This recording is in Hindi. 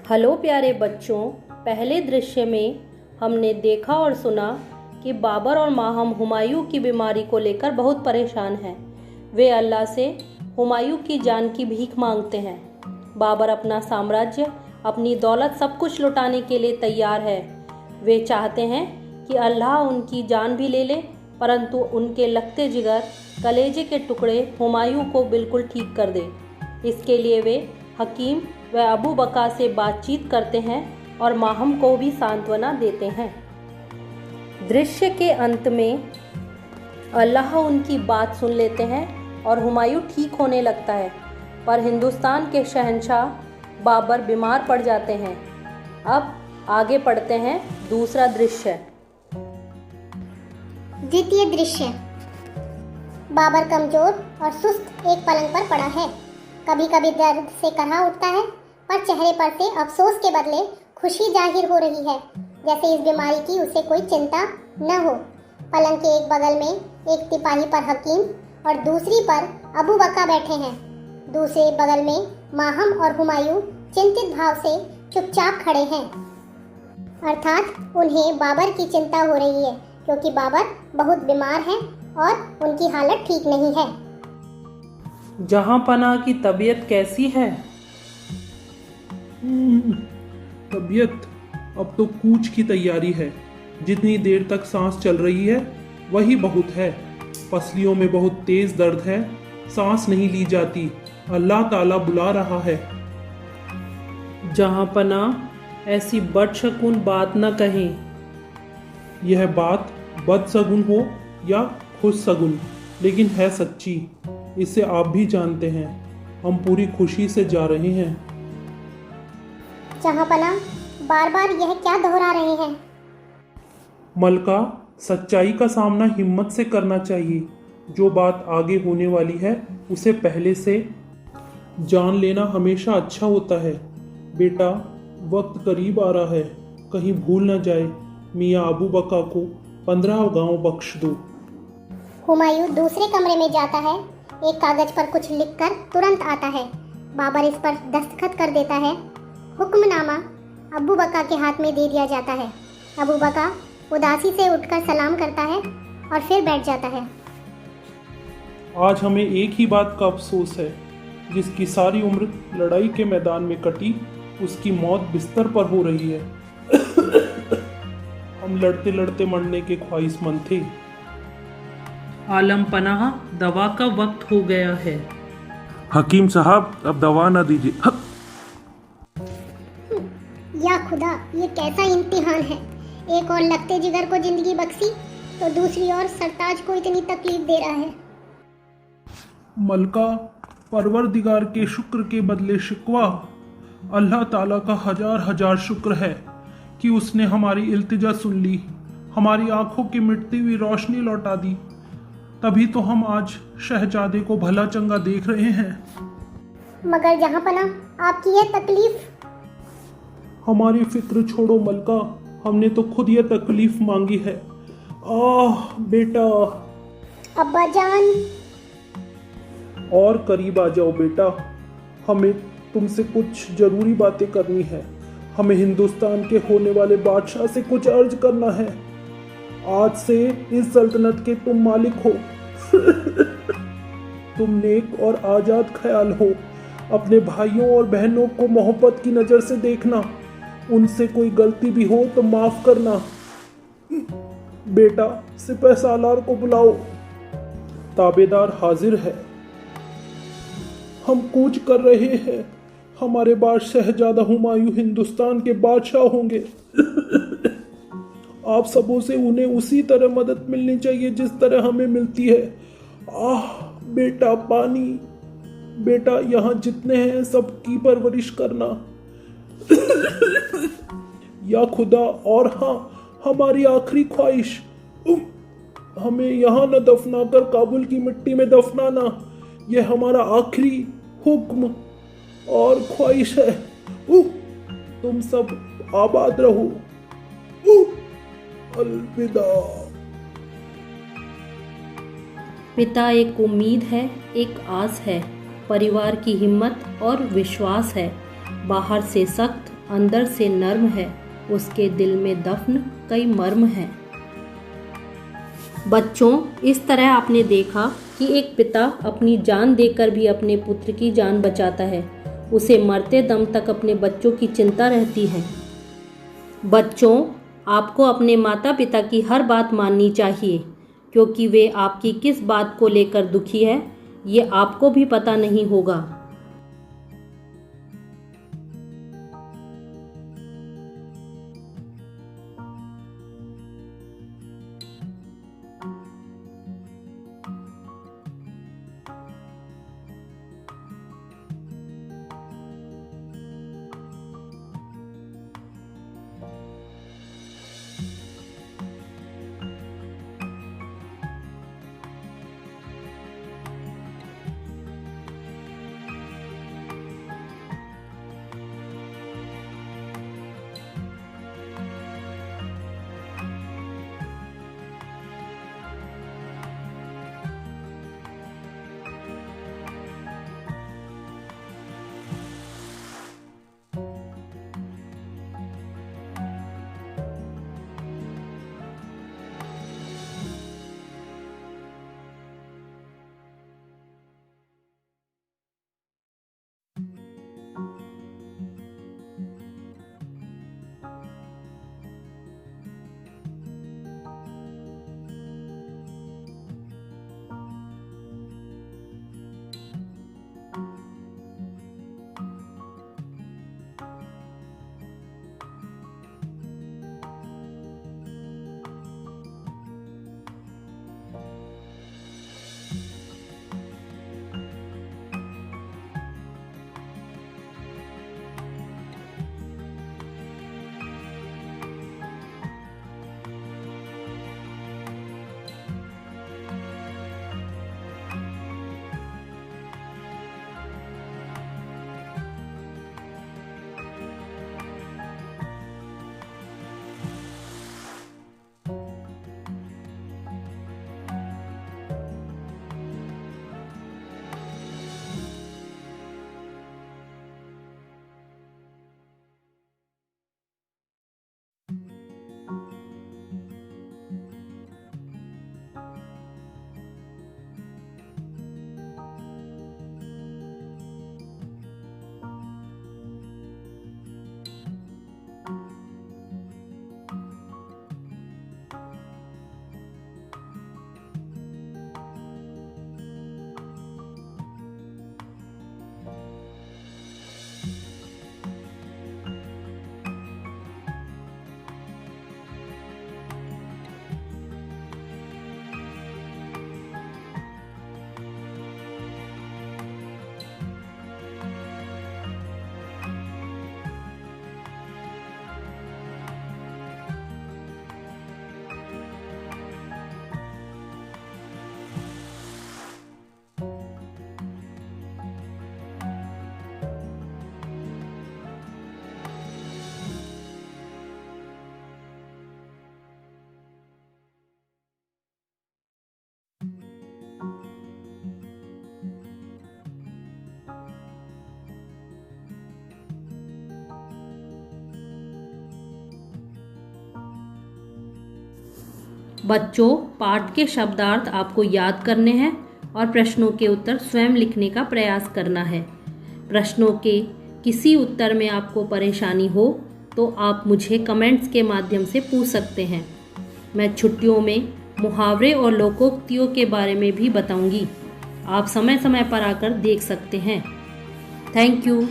हेलो प्यारे बच्चों, पहले दृश्य में हमने देखा और सुना कि बाबर और माहम हुमायूं की बीमारी को लेकर बहुत परेशान हैं। वे अल्लाह से हुमायूं की जान की भीख मांगते हैं। बाबर अपना साम्राज्य, अपनी दौलत सब कुछ लुटाने के लिए तैयार है। वे चाहते हैं कि अल्लाह उनकी जान भी ले ले, परंतु उनके लगते जिगर कलेजे के टुकड़े हुमायूं को बिल्कुल ठीक कर दे। इसके लिए वे हकीम व अबू बका से बातचीत करते हैं और माहम को भी सांत्वना देते हैं। दृश्य के अंत में अल्लाह उनकी बात सुन लेते हैं और हुमायूं ठीक होने लगता है, पर हिंदुस्तान के शहंशाह बाबर बीमार पड़ जाते हैं। अब आगे पढ़ते हैं दूसरा दृश्य। द्वितीय दृश्य। बाबर कमजोर और सुस्त एक पलंग पर पड़ा है। कभी कभी दर्द से करहा उठता है, पर चेहरे पर से अफसोस के बदले खुशी जाहिर हो रही है, जैसे इस बीमारी की उसे कोई चिंता न हो। पलंग के एक बगल में एक तिपाही पर हकीम और दूसरी पर अबू बका बैठे हैं। दूसरे बगल में माहम और हुमायूं चिंतित भाव से चुपचाप खड़े हैं, अर्थात उन्हें बाबर की चिंता हो रही है, क्योंकि बाबर बहुत बीमार हैं और उनकी हालत ठीक नहीं है। जहां पनाह की तबीयत कैसी है? तबीयत अब तो कूच की तैयारी है। जितनी देर तक सांस चल रही है वही बहुत है। पसलियों में बहुत तेज दर्द है, सांस नहीं ली जाती। अल्लाह ताला बुला रहा है। जहां पनाह ऐसी बदशगुन बात न कहें। यह बात बदसगुन हो या खुशसगुन, लेकिन है सच्ची। इसे आप भी जानते हैं। हम पूरी खुशी से जा रहे हैं। जहांपनाह बार बार यह क्या दोहरा रहे हैं? मलका, सच्चाई का सामना हिम्मत से करना चाहिए। जो बात आगे होने वाली है उसे पहले से जान लेना हमेशा अच्छा होता है। बेटा, वक्त करीब आ रहा है, कहीं भूल न जाए। मियाँ अबू बका को 15 गांव बख्श दो। हुमायूं दूसरे कमरे में जाता है। एक कागज पर कुछ लिखकर तुरंत आता है। बाबर इस पर दस्तखत कर देता है। हुक्मनामा अबू बका के हाथ में दे दिया जाता है। अबू बका उदासी से उठकर सलाम करता है और फिर बैठ जाता है। आज हमें एक ही बात का अफसोस है। जिसकी सारी उम्र लड़ाई के मैदान में कटी, उसकी मौत बिस्तर पर हो रही है। हम लड़ते लड़ते मरने के ख्वाहिशमंद थे। आलम पनाह, दवा का वक्त हो गया है। हकीम साहब, अब दवा ना दीजिए। या खुदा, ये कैसा इम्तिहान है। एक और लगते जिगर को जिंदगी बख्शी तो दूसरी ओर सरताज को इतनी तकलीफ दे रहा है। मलका, परवरदिगार के शुक्र के बदले शिकवा। अल्लाह ताला का हजार हजार शुक्र है कि उसने हमारी इल्तिजा सुन ली, हमारी आंखों की मिटती हुई रोशनी लौटा दी। तभी तो हम आज शहजादे को भला चंगा देख रहे हैं। मगर जहांपनाह आपकी यह तकलीफ। हमारी फिक्र छोड़ो मलका, हमने तो खुद यह तकलीफ मांगी है। आह बेटा। अब्बा जान। और करीब आ जाओ बेटा, हमें तुमसे कुछ जरूरी बातें करनी है। हमें हिंदुस्तान के होने वाले बादशाह से कुछ अर्ज करना है। आज से इस सल्तनत के तुम मालिक हो। तुम नेक और आजाद ख्याल हो। अपने भाइयों और बहनों को मोहब्बत की नजर से देखना। उनसे कोई गलती भी हो तो माफ करना। बेटा, सिपह सालार को बुलाओ। ताबेदार हाजिर है। हम कूच कर रहे हैं। हमारे बाद शहजादा हुमायूं हिंदुस्तान के बादशाह होंगे। आप सबों से उन्हें उसी तरह मदद मिलनी चाहिए जिस तरह हमें मिलती है। आह बेटा, पानी। बेटा, यहाँ जितने हैं सबकी परवरिश करना। या खुदा, और हाँ, हमारी आखिरी ख्वाहिश, हमें यहाँ न दफना कर काबुल की मिट्टी में दफनाना। यह हमारा आखिरी हुक्म और ख्वाहिश है। तुम सब आबाद रहो। अलविदा। पिता एक उम्मीद है, एक आस है, परिवार की हिम्मत और विश्वास है। बाहर से सख्त अंदर से नर्म है, उसके दिल में दफन कई मर्म हैं। बच्चों, इस तरह आपने देखा कि एक पिता अपनी जान देकर भी अपने पुत्र की जान बचाता है। उसे मरते दम तक अपने बच्चों की चिंता रहती है। बच्चों, आपको अपने माता पिता की हर बात माननी चाहिए, क्योंकि वे आपकी किस बात को लेकर दुखी है ये आपको भी पता नहीं होगा। बच्चों, पाठ के शब्दार्थ आपको याद करने हैं और प्रश्नों के उत्तर स्वयं लिखने का प्रयास करना है। प्रश्नों के किसी उत्तर में आपको परेशानी हो तो आप मुझे कमेंट्स के माध्यम से पूछ सकते हैं। मैं छुट्टियों में मुहावरे और लोकोक्तियों के बारे में भी बताऊंगी। आप समय समय पर आकर देख सकते हैं। Thank you.